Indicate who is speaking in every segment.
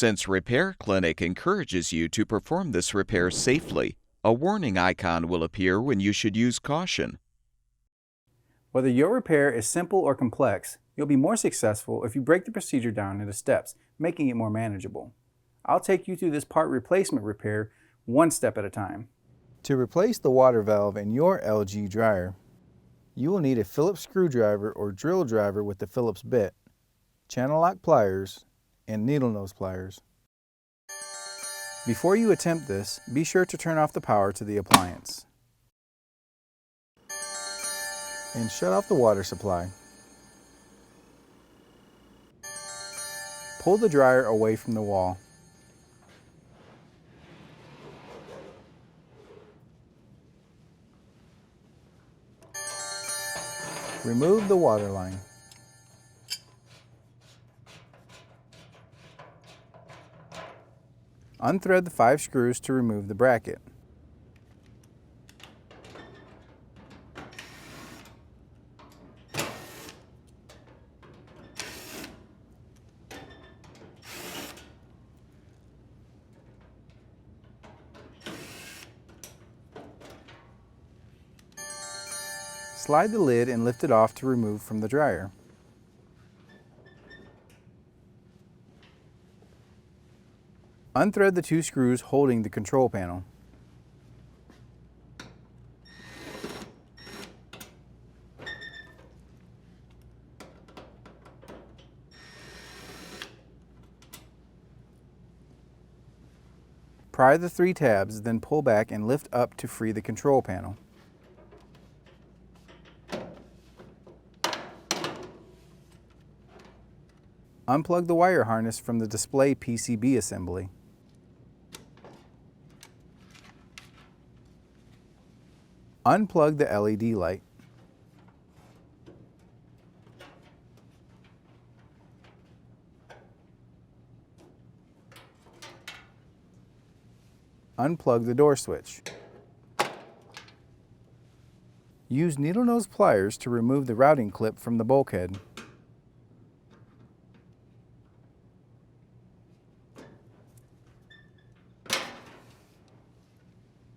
Speaker 1: Since Repair Clinic encourages you to perform this repair safely, a warning icon will appear when you should use caution.
Speaker 2: Whether your repair is simple or complex, you'll be more successful if you break the procedure down into steps, making it more manageable. I'll take you through this part replacement repair one step at a time. To replace the water valve in your LG dryer, you will need a Phillips screwdriver or drill driver with the Phillips bit, channel lock pliers, and needle nose pliers. Before you attempt this, be sure to turn off the power to the appliance and shut off the water supply. Pull the dryer away from the wall. Remove the water line. Unthread the 5 screws to remove the bracket. Slide the lid and lift it off to remove from the dryer. Unthread the 2 screws holding the control panel. Pry the 3 tabs, then pull back and lift up to free the control panel. Unplug the wire harness from the display PCB assembly. Unplug the LED light. Unplug the door switch. Use needle nose pliers to remove the routing clip from the bulkhead.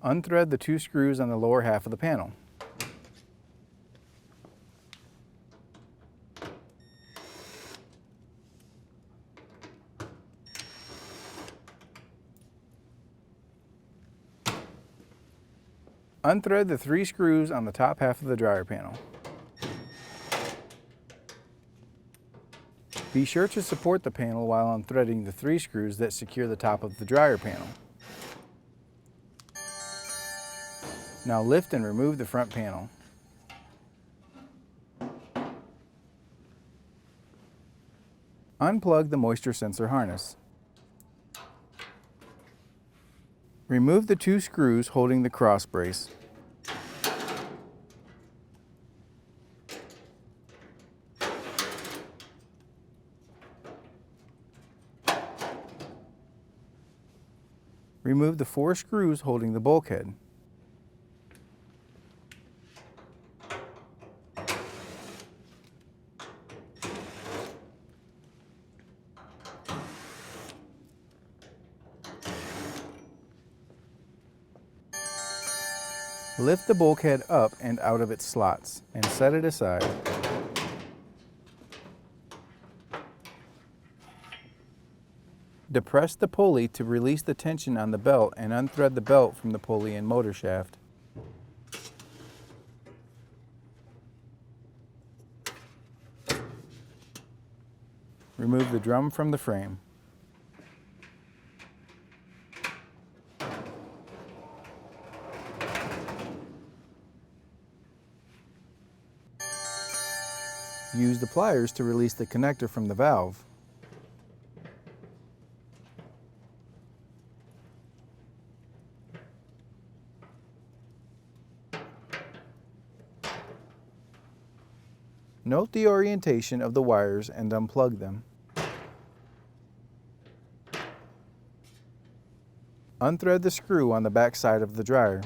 Speaker 2: Unthread the 2 screws on the lower half of the panel. Unthread the 3 screws on the top half of the dryer panel. Be sure to support the panel while unthreading the 3 screws that secure the top of the dryer panel. Now lift and remove the front panel. Unplug the moisture sensor harness. Remove the 2 screws holding the cross brace. Remove the 4 screws holding the bulkhead. Lift the bulkhead up and out of its slots and set it aside. Depress the pulley to release the tension on the belt and unthread the belt from the pulley and motor shaft. Remove the drum from the frame. Use the pliers to release the connector from the valve. Note the orientation of the wires and unplug them. Unthread the screw on the back side of the dryer.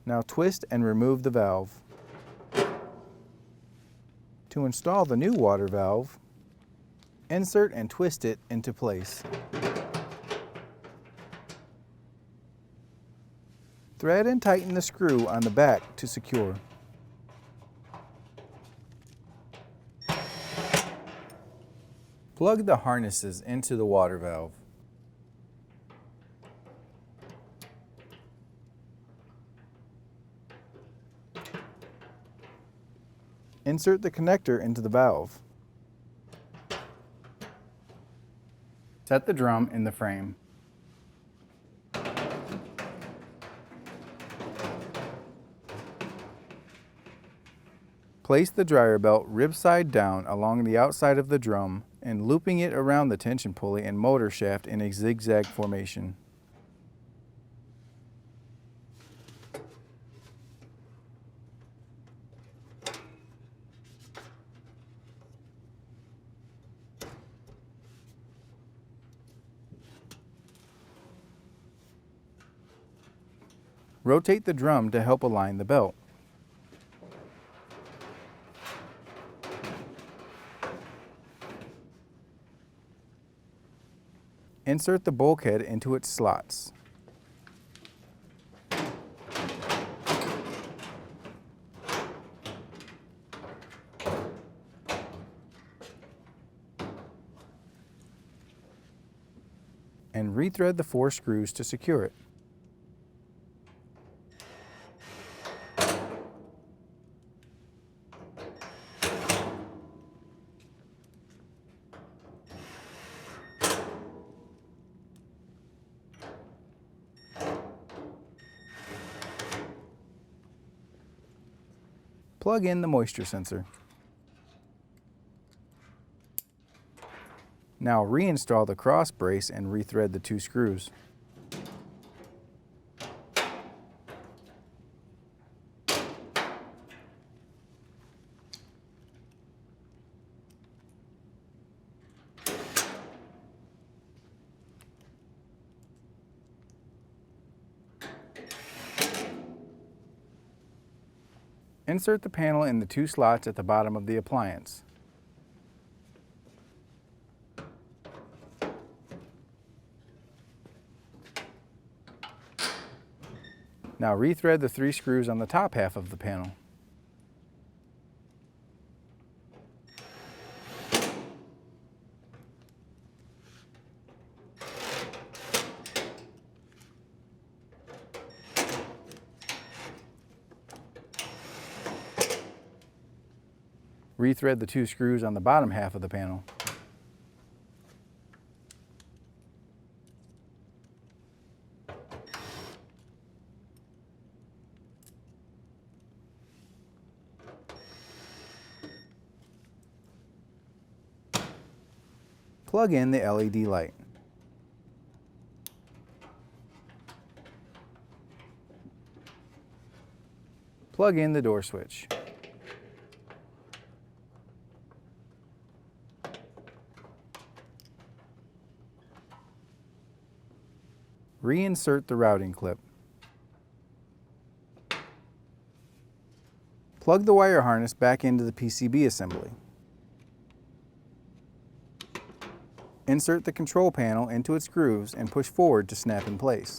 Speaker 2: Now twist and remove the valve. To install the new water valve, Insert and twist it into place. Thread and tighten the screw on the back to secure. Plug the harnesses into the water valve. Insert the connector into the valve. Set the drum in the frame. Place the dryer belt rib side down along the outside of the drum and looping it around the tension pulley and motor shaft in a zigzag formation. Rotate the drum to help align the belt. Insert the bulkhead into its slots. And rethread the 4 screws to secure it. Plug in the moisture sensor. Now reinstall the cross brace and rethread the 2 screws. Insert the panel in the 2 slots at the bottom of the appliance. Now rethread the 3 screws on the top half of the panel. Rethread the 2 screws on the bottom half of the panel. Plug in the LED light. Plug in the door switch. Reinsert the routing clip. Plug the wire harness back into the PCB assembly. Insert the control panel into its grooves and push forward to snap in place.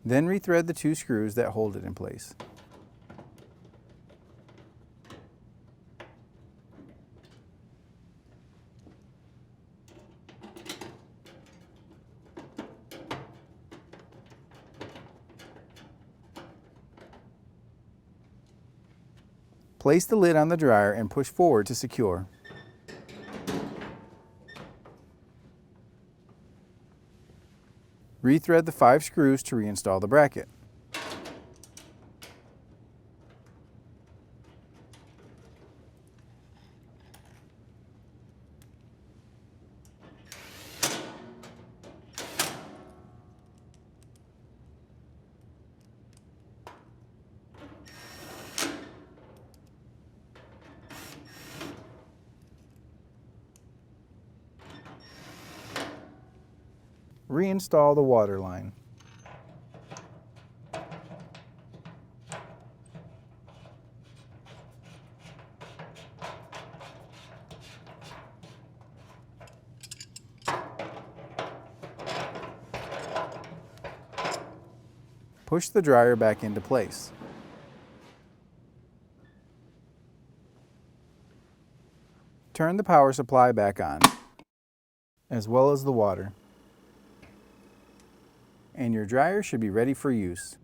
Speaker 2: Then rethread the 2 screws that hold it in place. Place the lid on the dryer and push forward to secure. Rethread the 5 screws to reinstall the bracket. Reinstall the water line. Push the dryer back into place. Turn the power supply back on, as well as the water, and your dryer should be ready for use.